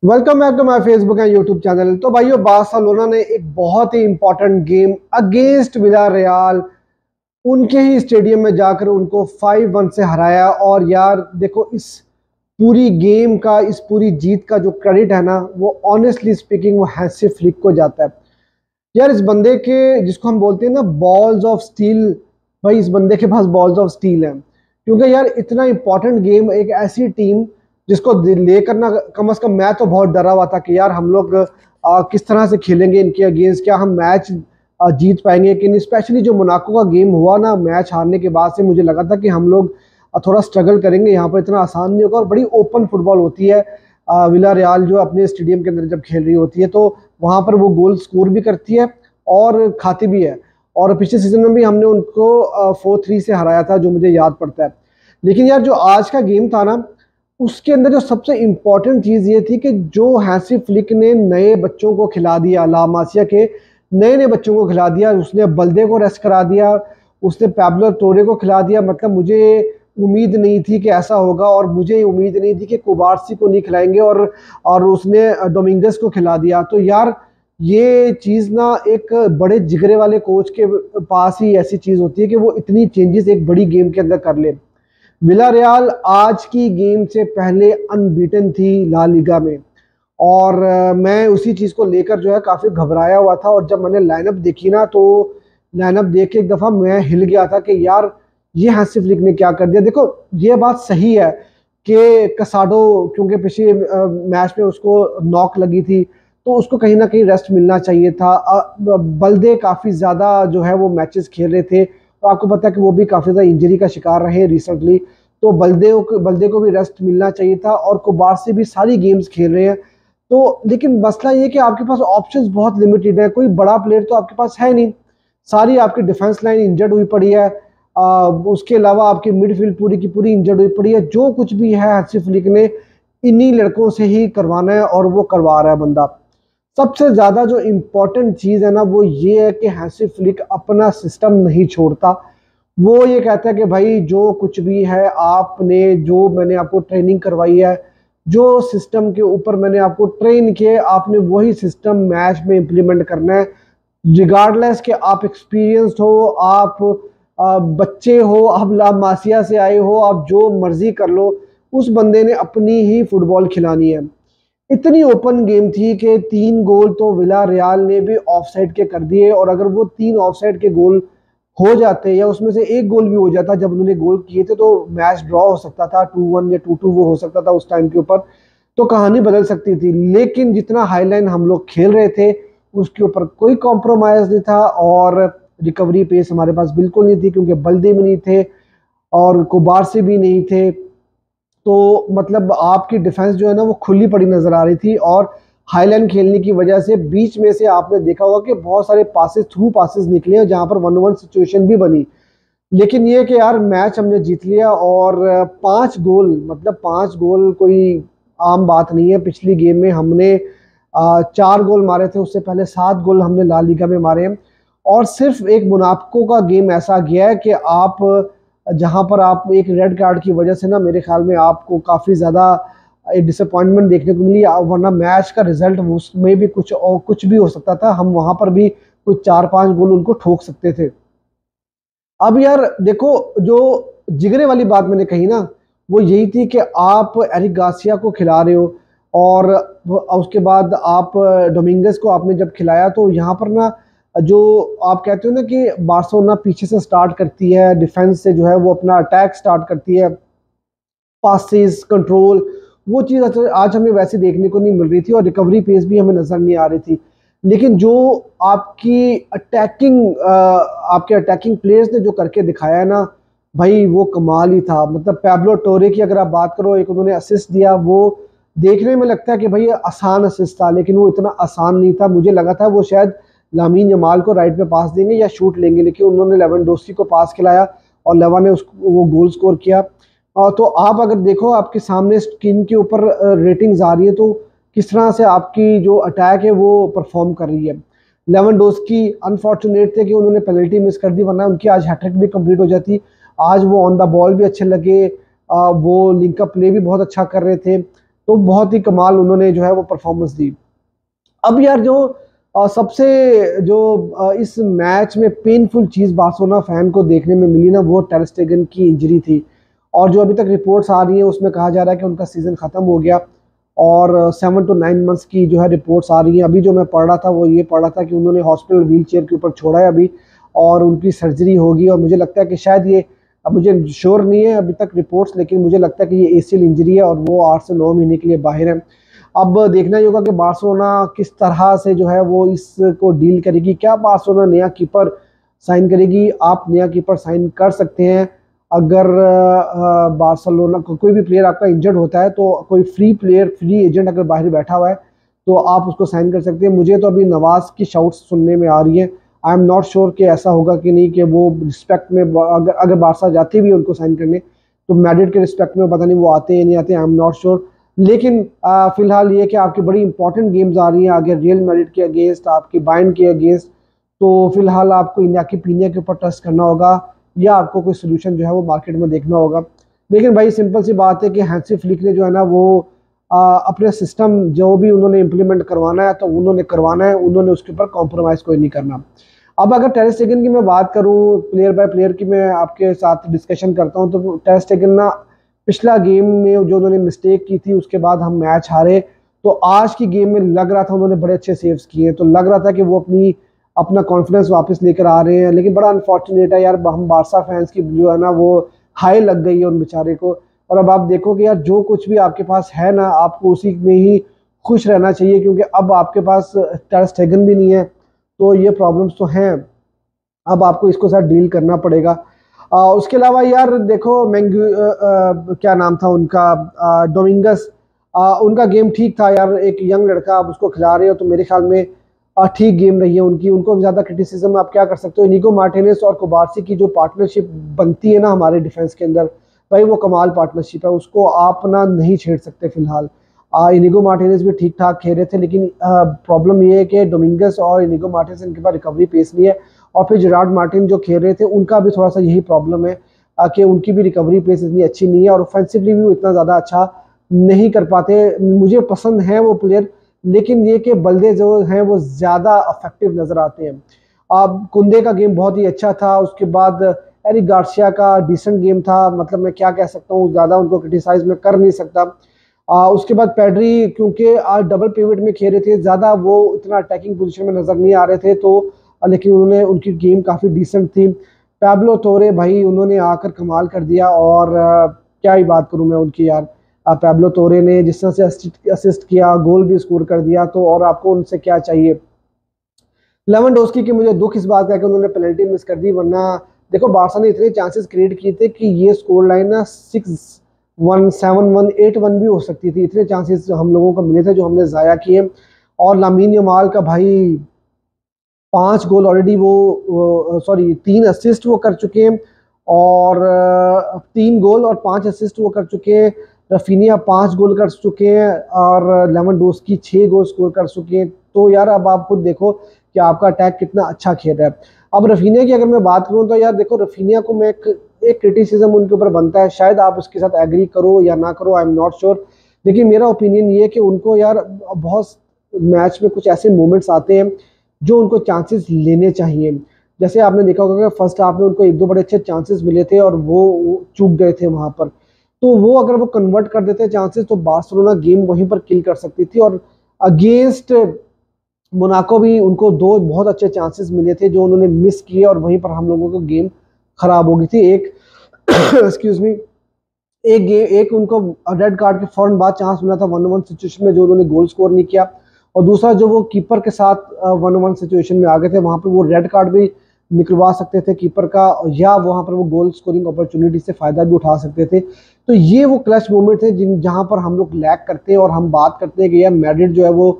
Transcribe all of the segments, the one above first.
Welcome back to my Facebook and YouTube channel. तो भाइयों, Barcelona ने एक बहुत ही इंपॉर्टेंट गेम अगेंस्ट विलारियल उनके ही स्टेडियम में जाकर उनको 5-1 से हराया। और यार देखो, इस पूरी गेम का, इस पूरी जीत का जो क्रेडिट है ना, वो ऑनेस्टली स्पीकिंग वो हैंसी फ्लिक को जाता है। यार इस बंदे के, जिसको हम बोलते हैं ना बॉल्स ऑफ स्टील, भाई इस बंदे के पास बॉल्स ऑफ स्टील है। क्योंकि यार इतना इंपॉर्टेंट गेम, एक ऐसी टीम जिसको लेकर ना, कम से कम मैं तो बहुत डरा हुआ था कि यार हम लोग किस तरह से खेलेंगे इनके अगेंस्ट, क्या हम मैच जीत पाएंगे कि नहीं। स्पेशली जो मोनाको का गेम हुआ ना, मैच हारने के बाद से मुझे लगा था कि हम लोग थोड़ा स्ट्रगल करेंगे, यहाँ पर इतना आसान नहीं होगा। और बड़ी ओपन फुटबॉल होती है विलारियल जो अपने स्टेडियम के अंदर जब खेल रही होती है, तो वहां पर वो गोल स्कोर भी करती है और खाती भी है। और पिछले सीजन में भी हमने उनको 4-3 से हराया था, जो मुझे याद पड़ता है। लेकिन यार जो आज का गेम था ना, उसके अंदर जो सबसे इम्पोर्टेंट चीज़ ये थी कि जो हैंसी फ्लिक ने नए बच्चों को खिला दिया, ला मासिया के नए नए बच्चों को खिला दिया। उसने बल्दे को रेस्ट करा दिया, उसने पैब्लो टोरे को खिला दिया। मतलब मुझे उम्मीद नहीं थी कि ऐसा होगा, और मुझे उम्मीद नहीं थी कि कुबार्सी को नहीं खिलाएंगे, और उसने डोमिंगस को खिला दिया। तो यार ये चीज़ ना, एक बड़े जिगरे वाले कोच के पास ही ऐसी चीज़ होती है कि वो इतनी चेंजेस एक बड़ी गेम के अंदर कर ले। विलारियल आज की गेम से पहले अनबीटन थी ला लीगा में, और मैं उसी चीज़ को लेकर जो है काफ़ी घबराया हुआ था। और जब मैंने लाइनअप देखी ना, तो लाइनअप देख के एक दफ़ा मैं हिल गया था कि यार ये हैंसी फ्लिक ने क्या कर दिया। देखो, ये बात सही है कि कसाडो, क्योंकि पिछले मैच में उसको नॉक लगी थी, तो उसको कहीं ना कहीं रेस्ट मिलना चाहिए था। बल्दे काफ़ी ज़्यादा जो है वो मैचेस खेल रहे थे, तो आपको पता है कि वो भी काफ़ी ज़्यादा इंजरी का शिकार रहे रिसेंटली। तो बल्दे को भी रेस्ट मिलना चाहिए था, और कुबार्सी भी सारी गेम्स खेल रहे हैं। तो लेकिन मसला ये कि आपके पास ऑप्शंस बहुत लिमिटेड है, कोई बड़ा प्लेयर तो आपके पास है नहीं। सारी आपकी डिफेंस लाइन इंजर्ड हुई पड़ी है। उसके अलावा आपकी मिडफील्ड पूरी की पूरी इंजर्ड हुई पड़ी है। जो कुछ भी है हंसी फ्लिक ने इन्हीं लड़कों से ही करवाना है, और वो करवा रहा है बंदा। सबसे ज्यादा जो इम्पोर्टेंट चीज है ना, वो ये है कि हैंसी फ्लिक अपना सिस्टम नहीं छोड़ता। वो ये कहता है कि भाई जो कुछ भी है, आपने जो मैंने आपको ट्रेनिंग करवाई है, जो सिस्टम के ऊपर मैंने आपको ट्रेन किए, आपने वही सिस्टम मैच में इम्प्लीमेंट करना है। रिगार्डलेस कि आप एक्सपीरियंस्ड हो, आप बच्चे हो, आप ला मासिया से आए हो, आप जो मर्जी कर लो, उस बंदे ने अपनी ही फुटबॉल खिलानी है। इतनी ओपन गेम थी कि 3 गोल तो विला रियाल ने भी ऑफसाइड के कर दिए, और अगर वो 3 ऑफसाइड के गोल हो जाते, या उसमें से एक गोल भी हो जाता जब उन्होंने गोल किए थे, तो मैच ड्रॉ हो सकता था, 2-1 या 2-2 वो हो सकता था उस टाइम के ऊपर। तो कहानी बदल सकती थी। लेकिन जितना हाईलाइन हम लोग खेल रहे थे, उसके ऊपर कोई कॉम्प्रोमाइज नहीं था, और रिकवरी पेस हमारे पास बिल्कुल नहीं थी, क्योंकि बल्दे भी नहीं थे और कुबारसी भी नहीं थे। तो मतलब आपकी डिफेंस जो है ना, वो खुली पड़ी नजर आ रही थी। और हाईलाइन खेलने की वजह से बीच में से आपने देखा होगा कि बहुत सारे पासेस, थ्रू पासेस निकले हैं, जहां पर 1-1 सिचुएशन भी बनी। लेकिन ये कि यार मैच हमने जीत लिया, और 5 गोल, मतलब 5 गोल कोई आम बात नहीं है। पिछली गेम में हमने 4 गोल मारे थे, उससे पहले 7 गोल हमने ला लीगा में मारे हैं। और सिर्फ एक मोनाको का गेम ऐसा गया है कि आप, जहां पर आप एक रेड कार्ड की वजह से ना, मेरे ख्याल में आपको काफ़ी ज़्यादा एक डिसअपॉइंटमेंट देखने को मिली। वरना मैच का रिजल्ट उसमें भी कुछ और कुछ भी हो सकता था, हम वहां पर भी कुछ 4-5 गोल उनको ठोक सकते थे। अब यार देखो, जो जिगरे वाली बात मैंने कही ना, वो यही थी कि आप एरिक गार्सिया को खिला रहे हो, और उसके बाद आप डोमिंगस को आपने जब खिलाया, तो यहाँ पर ना, जो आप कहते हो ना कि बार्सिलोना पीछे से स्टार्ट करती है, डिफेंस से जो है वो अपना अटैक स्टार्ट करती है, पासिस कंट्रोल, वो चीज़ आज हमें वैसे देखने को नहीं मिल रही थी, और रिकवरी पेस भी हमें नजर नहीं आ रही थी। लेकिन जो आपकी अटैकिंग आपके अटैकिंग प्लेयर्स ने जो करके दिखाया है ना, भाई वो कमाल ही था। मतलब पैब्लो टोरे की अगर आप बात करो, एक उन्होंने असिस्ट दिया, वो देखने में लगता है कि भाई आसान असिस्ट था, लेकिन वो इतना आसान नहीं था। मुझे लगा था वो शायद लामीन यमाल को राइट पे पास देंगे या शूट लेंगे, लेकिन उन्होंने लेवेंडोस्की को पास खिलाया, और लेवा ने उसको वो गोल स्कोर किया। तो आप अगर देखो, आपके सामने स्क्रीन के ऊपर रेटिंग्स आ रही है, तो किस तरह से आपकी जो अटैक है वो परफॉर्म कर रही है। लेवेंडोस्की अनफॉर्चुनेट थे कि उन्होंने पेनल्टी मिस कर दी, वरना उनकी आज हैट्रिक भी कंप्लीट हो जाती। आज वो ऑन द बॉल भी अच्छे लगे, वो लिंकअप प्ले भी बहुत अच्छा कर रहे थे। तो बहुत ही कमाल उन्होंने जो है वो परफॉर्मेंस दी। अब यार जो सबसे जो इस मैच में पेनफुल चीज़ बार्सिलोना फैन को देखने में मिली ना, वो टर स्टेगन की इंजरी थी। और जो अभी तक रिपोर्ट्स आ रही हैं उसमें कहा जा रहा है कि उनका सीज़न ख़त्म हो गया, और 7 to 9 मंथ्स की जो है रिपोर्ट्स आ रही हैं। अभी जो मैं पढ़ रहा था वो ये पढ़ रहा था कि उन्होंने हॉस्पिटल व्हील चेयर के ऊपर छोड़ा है अभी, और उनकी सर्जरी होगी। और मुझे लगता है कि शायद ये, अब मुझे श्योर नहीं है अभी तक रिपोर्ट्स, लेकिन मुझे लगता है कि ये ACL इंजरी है और वो 8 से 9 महीने के लिए बाहर है। अब देखना ही होगा कि बार्सिलोना किस तरह से जो है वो इसको डील करेगी। क्या बार्सिलोना नया कीपर साइन करेगी? आप नया कीपर साइन कर सकते हैं अगर बार्सिलोना को कोई भी प्लेयर आपका इंजर्ड होता है, तो कोई फ्री प्लेयर, फ्री एजेंट अगर बाहर बैठा हुआ है तो आप उसको साइन कर सकते हैं। मुझे तो अभी नवाज की शाउट्स सुनने में आ रही है। आई एम नॉट श्योर कि ऐसा होगा कि नहीं, कि वो रिस्पेक्ट में अगर बारसा जाती भी है उनको साइन करने, तो मैड्रिड के रिस्पेक्ट में पता नहीं वो आते हैं नहीं आते, आई एम नॉट श्योर। लेकिन फिलहाल ये कि आपकी बड़ी इंपॉर्टेंट गेम्स आ रही हैं आगे, रियल मैड्रिड के अगेंस्ट, आपकी बायर्न के अगेंस्ट। तो फिलहाल आपको इनाकी पीनिया के ऊपर ट्रस्ट करना होगा, या आपको कोई सोल्यूशन जो है वो मार्केट में देखना होगा। लेकिन भाई सिंपल सी बात है कि हैंसी फ्लिक ने जो है ना वो अपने सिस्टम जो भी उन्होंने इम्प्लीमेंट करवाना है तो उन्होंने करवाना है, उन्होंने उसके ऊपर कॉम्प्रोमाइज़ कोई नहीं करना। अब अगर टर स्टेगन की मैं बात करूं, प्लेयर बाय प्लेयर की मैं आपके साथ डिस्कशन करता हूं, तो टर स्टेगन ना पिछला गेम में जो उन्होंने मिस्टेक की थी उसके बाद हम मैच हारे, तो आज की गेम में लग रहा था उन्होंने बड़े अच्छे सेव्स किए, तो लग रहा था कि वो अपना कॉन्फिडेंस वापस लेकर आ रहे हैं। लेकिन बड़ा अनफॉर्चुनेट है यार, हम बारसा फैंस की जो है ना वो हाई लग गई है उन बेचारे को। और अब आप देखो कि यार जो कुछ भी आपके पास है ना, आपको उसी में ही खुश रहना चाहिए, क्योंकि अब आपके पास टर स्टेगन भी नहीं है, तो ये प्रॉब्लम्स तो हैं। अब आपको इसको साथ डील करना पड़ेगा। उसके अलावा यार देखो, क्या नाम था उनका, डोमिंगस, उनका गेम ठीक था यार। एक यंग लड़का आप उसको खिला रहे हो, तो मेरे ख्याल में ठीक गेम रही है उनकी। उनको ज़्यादा क्रिटिसिज्म आप क्या कर सकते हो। इनिगो मार्टिनेज और कुबारसी की जो पार्टनरशिप बनती है ना हमारे डिफेंस के अंदर, भाई वो कमाल पार्टनरशिप है, उसको आप ना नहीं छेड़ सकते फिलहाल। इनिगो मार्टिनेज भी ठीक ठाक खेल रहे थे, लेकिन प्रॉब्लम ये है कि डोमिंगस और इनिगो मार्टिनेज, इनके पास रिकवरी पेस नहीं है। और फिर जेरार्ड मार्टिन जो खेल रहे थे, उनका भी थोड़ा सा यही प्रॉब्लम है कि उनकी भी रिकवरी पेस इतनी अच्छी नहीं है, और ऑफेंसिवली भी वो इतना ज़्यादा अच्छा नहीं कर पाते। मुझे पसंद है वो प्लेयर, लेकिन ये कि बल्दे जो हैं वो ज़्यादा अफेक्टिव नज़र आते हैं। अब कुंदे का गेम बहुत ही अच्छा था, उसके बाद एरिक गार्सिया का डिसेंट गेम था, मतलब मैं क्या कह सकता हूँ, ज़्यादा उनको क्रिटिसाइज मैं कर नहीं सकता। उसके बाद पेड्री, क्योंकि आज डबल पिवट में खेल रहे थे, ज़्यादा वो इतना अटैकिंग पोजीशन में नज़र नहीं आ रहे थे, तो लेकिन उन्होंने, उनकी गेम काफ़ी डिसेंट थी। पैब्लो तोरे भाई उन्होंने आकर कमाल कर दिया, और क्या ही बात करूं मैं उनकी यार। पैब्लो तोरे ने जिस तरह से असिस्ट किया, गोल भी स्कोर कर दिया, तो और आपको उनसे क्या चाहिए। लेवेंडोस्की की मुझे दुख इस बात का कि उन्होंने पेनल्टी मिस कर दी, वरना देखो बारसा ने इतने चांसेस क्रिएट किए थे कि ये स्कोर लाइन ना 6-1, 7-1, 8-1 भी हो सकती थी। इतने चांसेस हम लोगों को मिले थे जो हमने ज़ाया किए। और लामीन यमाल का भाई 5 गोल ऑलरेडी वो सॉरी 3 असिस्ट वो कर चुके हैं, और 3 गोल और 5 असिस्ट वो कर चुके हैं। रफीनिया 5 गोल कर चुके हैं, और लेवेंडोस्की 6 गोल स्कोर कर चुके हैं। तो यार अब आप खुद देखो कि आपका अटैक कितना अच्छा खेल रहा है। अब रफीनिया की अगर मैं बात करूं, तो यार देखो रफीनिया को मैं एक क्रिटिसिज्म उनके ऊपर बनता है, शायद आप उसके साथ एग्री करो या ना करो, आई एम नॉट श्योर, लेकिन मेरा ओपिनियन ये है कि उनको यार बहुत मैच में कुछ ऐसे मोमेंट्स आते हैं जो उनको चांसेस लेने चाहिए। जैसे आपने देखा होगा कि फर्स्ट हाफ में उनको 1-2 बड़े अच्छे चांसेस मिले थे और वो चूक गए थे वहां पर, तो वो अगर वो कन्वर्ट कर देते चांसेस, तो बार्सिलोना गेम वहीं पर किल कर सकती थी। और अगेंस्ट मोनाको भी उनको 2 बहुत अच्छे चांसेस मिले थे जो उन्होंने मिस किए, और वहीं पर हम लोगों को गेम खराब हो गई थी। एक एक्सक्यूज मी, एक उनको रेड कार्ड के फौरन बाद चांस मिला था 1-1 सिचुएशन में, जो उन्होंने गोल स्कोर नहीं किया। और दूसरा जो वो कीपर के साथ 1-1 सिचुएशन में आ गए थे, वहां पर वो रेड कार्ड भी निकलवा सकते थे कीपर का, या वहां पर वो गोल स्कोरिंग अपॉर्चुनिटी से फायदा भी उठा सकते थे। तो ये वो क्लच मोमेंट थे जहां पर हम लोग लैग करते हैं, और हम बात करते हैं कि यार मैड्रिड जो है वो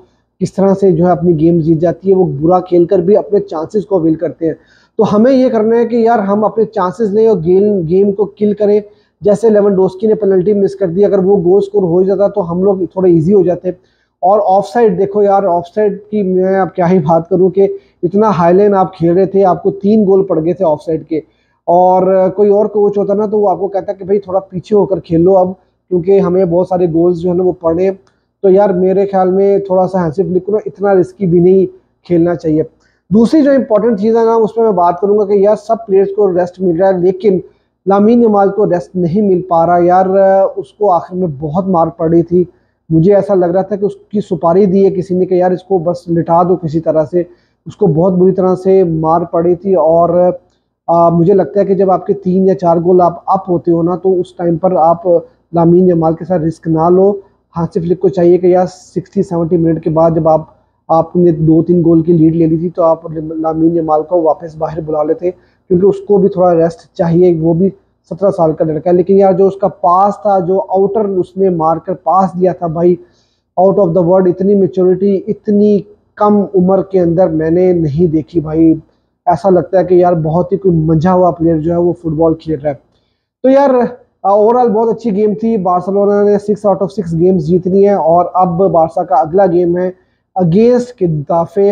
किस तरह से जो है अपनी गेम जीत जाती है, वो बुरा खेलकर भी अपने चांसेस को अवेल करते हैं। तो हमें ये करना है कि यार हम अपने चांसेस लें और गेम को किल करें। जैसे लेवेंडोस्की ने पेनल्टी मिस कर दी, अगर वो गोल स्कोर हो जाता तो हम लोग थोड़े इजी हो जाते। और ऑफसाइड देखो यार, ऑफसाइड की मैं अब क्या ही बात करूं कि इतना हाईलाइन आप खेल रहे थे, आपको 3 गोल पड़ गए थे ऑफसाइड के। और कोई और कोच होता ना तो वो आपको कहता कि भाई थोड़ा पीछे होकर खेलो अब, क्योंकि हमें बहुत सारे गोल्स जो है ना वो पड़े। तो यार मेरे ख्याल में थोड़ा सा हैंसी फ्लिक को ना इतना रिस्की भी नहीं खेलना चाहिए। दूसरी जो इंपॉर्टेंट चीज़ है ना उसमें मैं बात करूंगा कि यार सब प्लेयर्स को रेस्ट मिल रहा है, लेकिन लामीन यमाल को रेस्ट नहीं मिल पा रहा यार। उसको आखिर में बहुत मार पड़ी थी, मुझे ऐसा लग रहा था कि उसकी सुपारी दी है किसी ने कि यार इसको बस लिटा दो किसी तरह से। उसको बहुत बुरी तरह से मार पड़ी थी। और मुझे लगता है कि जब आपके 3 या 4 गोल आप अप होते हो ना, तो उस टाइम पर आप लामीन यमाल के साथ रिस्क ना लो। हांसी फ्लिक को चाहिए कि यार 60-70 मिनट के बाद जब आपने 2-3 गोल की लीड ले ली थी, तो आप लामीन यमाल को वापस बाहर बुला लेते, क्योंकि उसको भी थोड़ा रेस्ट चाहिए। वो भी 17 साल का लड़का है। लेकिन यार जो उसका पास था, जो आउटर उसने मारकर पास दिया था भाई, आउट ऑफ द वर्ल्ड, इतनी मेच्योरिटी इतनी कम उम्र के अंदर मैंने नहीं देखी भाई। ऐसा लगता है कि यार बहुत ही कोई मंझा हुआ प्लेयर जो है वो फुटबॉल खेल रहा है। तो यार ओवरऑल बहुत अच्छी गेम थी। बार्सिलोना ने 6 आउट ऑफ 6 गेम्स जीतनी है, और अब बारसा का अगला गेम है अगेंस्ट गेताफे,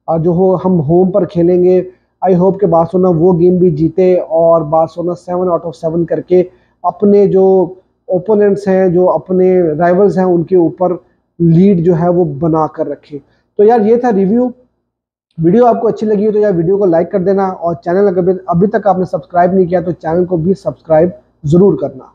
जो हो हम होम पर खेलेंगे। आई होप कि बार्सिलोना वो गेम भी जीते और बार्सिलोना 7 आउट ऑफ 7 करके अपने जो ओपोनेंट्स हैं, जो अपने राइवल्स हैं, उनके ऊपर लीड जो है वो बना कर रखे। तो यार ये था रिव्यू। वीडियो आपको अच्छी लगी हो तो यार वीडियो को लाइक कर देना, और चैनल अगर अभी तक आपने सब्सक्राइब नहीं किया तो चैनल को भी सब्सक्राइब जरूर करना।